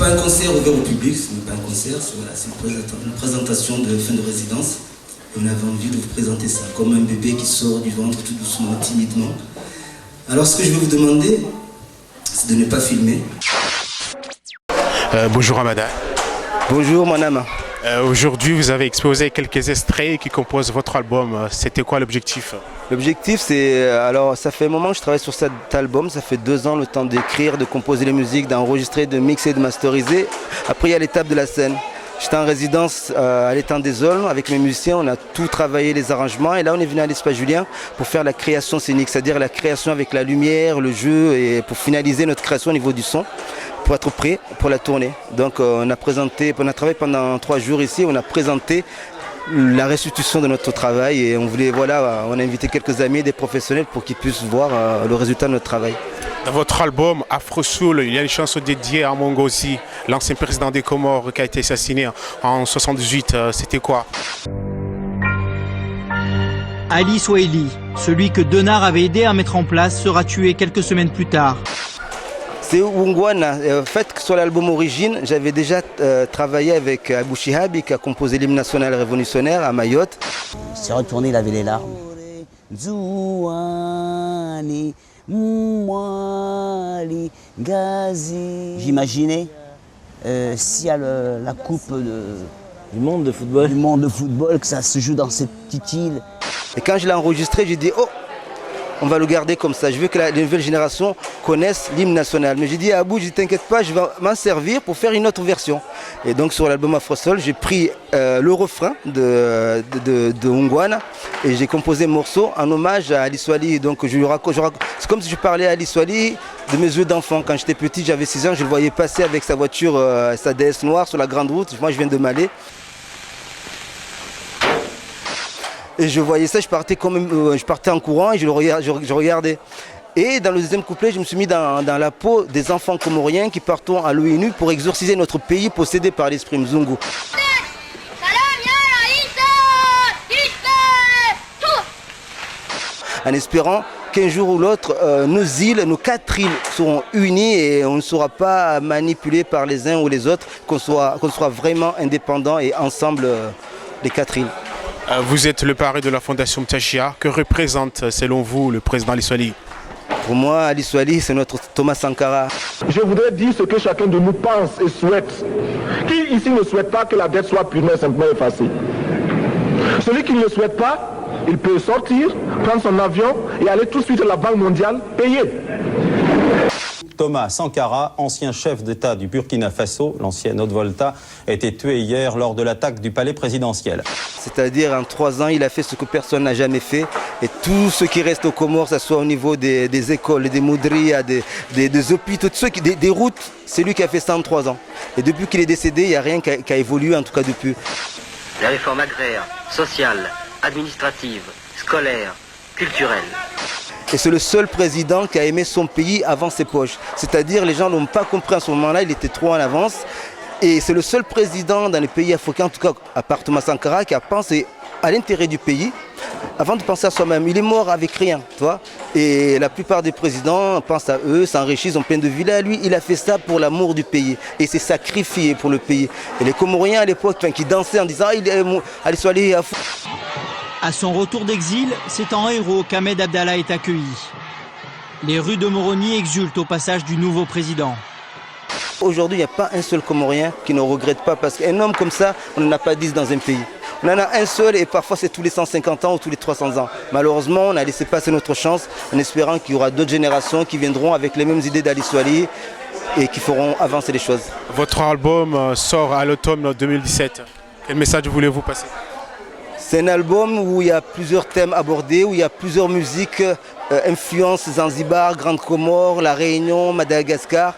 pas un concert ouvert au public, ce n'est pas un concert, c'est une présentation de fin de résidence. On avait envie de vous présenter ça, comme un bébé qui sort du ventre tout doucement, timidement. Alors ce que je vais vous demander, c'est de ne pas filmer. Bonjour Hamada. Bonjour mon âme. Aujourd'hui, vous avez exposé quelques extraits qui composent votre album. C'était quoi l'objectif? L'objectif, c'est... Alors, ça fait un moment que je travaille sur cet album. Ça fait 2 ans, le temps d'écrire, de composer les musiques, d'enregistrer, de mixer, de masteriser. Après, il y a l'étape de la scène. J'étais en résidence à l'étang des Aulnes avec mes musiciens. On a tout travaillé, les arrangements. Et là, on est venu à l'Espace Julien pour faire la création scénique, c'est-à-dire la création avec la lumière, le jeu, et pour finaliser notre création au niveau du son, pour être prêt pour la tournée. Donc on a travaillé pendant 3 jours ici, on a présenté la restitution de notre travail et on a invité quelques amis, des professionnels pour qu'ils puissent voir le résultat de notre travail. Dans votre album Afro Soul, il y a une chanson dédiée à Mongosi, l'ancien président des Comores qui a été assassiné en 1978. C'était quoi? Ali Swahili, celui que Denard avait aidé à mettre en place, sera tué quelques semaines plus tard. C'est Ungwana. En fait, sur l'album Origine, j'avais déjà travaillé avec Abou Chihabi qui a composé l'hymne national révolutionnaire à Mayotte. Il s'est retourné, il avait les larmes. J'imaginais s'il y a la coupe du monde de football, que ça se joue dans cette petite île. Et quand je l'ai enregistré, j'ai dit « Oh, on va le garder comme ça. Je veux que les nouvelles générations connaissent l'hymne national. » Mais j'ai dit à Abou, je dis « T'inquiète pas, je vais m'en servir pour faire une autre version. » Et donc sur l'album Afro Soul, j'ai pris le refrain de Ungwana et j'ai composé un morceau en hommage à Ali Swahili. Donc c'est comme si je parlais à Ali Swahili de mes yeux d'enfant. Quand j'étais petit, j'avais 6 ans, je le voyais passer avec sa voiture, sa DS noire sur la grande route. Moi, je viens de Malais. Et je voyais ça, je partais en courant et je regardais. Et dans le deuxième couplet, je me suis mis dans la peau des enfants comoriens qui partent à l'ONU pour exorciser notre pays possédé par l'esprit Mzungu. En espérant qu'un jour ou l'autre, nos 4 îles seront unies et on ne sera pas manipulé par les uns ou les autres, qu'on soit vraiment indépendants et ensemble les 4 îles. Vous êtes le parrain de la Fondation Mtachia. Que représente, selon vous, le président Ali Swahili? Pour moi, Ali Swahili, c'est notre Thomas Sankara. Je voudrais dire ce que chacun de nous pense et souhaite. Qui ici ne souhaite pas que la dette soit purement et simplement effacée? Celui qui ne le souhaite pas, il peut sortir, prendre son avion et aller tout de suite à la Banque mondiale payer. Thomas Sankara, ancien chef d'État du Burkina Faso, l'ancienne Haute-Volta, a été tué hier lors de l'attaque du palais présidentiel. C'est-à-dire en 3 ans, il a fait ce que personne n'a jamais fait. Et tout ce qui reste aux Comores, que ce soit au niveau des écoles, des moudrias, des hôpitaux, des routes, c'est lui qui a fait ça en 3 ans. Et depuis qu'il est décédé, il n'y a rien qui a évolué, en tout cas depuis. Les réformes agraires, sociales, administratives, scolaires, culturelles. Et c'est le seul président qui a aimé son pays avant ses poches. C'est-à-dire les gens n'ont pas compris à ce moment-là, il était trop en avance. Et c'est le seul président dans les pays africains, en tout cas à part Thomas Sankara, qui a pensé à l'intérêt du pays avant de penser à soi-même. Il est mort avec rien, tu vois. Et la plupart des présidents pensent à eux, s'enrichissent, ont plein de villas. Lui, il a fait ça pour l'amour du pays. Et s'est sacrifié pour le pays. Et les Comoriens à l'époque, qui dansaient en disant « Allez, soyez à fou ». À son retour d'exil, c'est en héros qu'Ahmed Abdallah est accueilli. Les rues de Moroni exultent au passage du nouveau président. Aujourd'hui, il n'y a pas un seul Comorien qui ne regrette pas, parce qu'un homme comme ça, on n'en a pas 10 dans un pays. On en a un seul et parfois c'est tous les 150 ans ou tous les 300 ans. Malheureusement, on a laissé passer notre chance en espérant qu'il y aura d'autres générations qui viendront avec les mêmes idées d'Ali Swahili et qui feront avancer les choses. Votre album sort à l'automne 2017. Quel message voulez-vous passer? C'est un album où il y a plusieurs thèmes abordés, où il y a plusieurs musiques, influences Zanzibar, Grande Comore, La Réunion, Madagascar,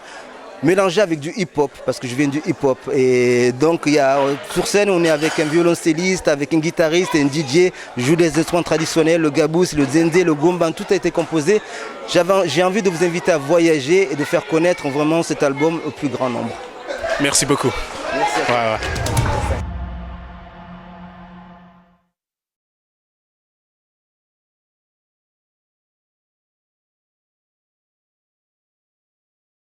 mélangées avec du hip-hop, parce que je viens du hip-hop. Et donc sur scène, on est avec un violoncelliste, avec un guitariste et un DJ, je joue des instruments traditionnels, le gabous, le zendé, le gomban, tout a été composé. J'ai envie de vous inviter à voyager et de faire connaître vraiment cet album au plus grand nombre. Merci beaucoup. Merci à vous.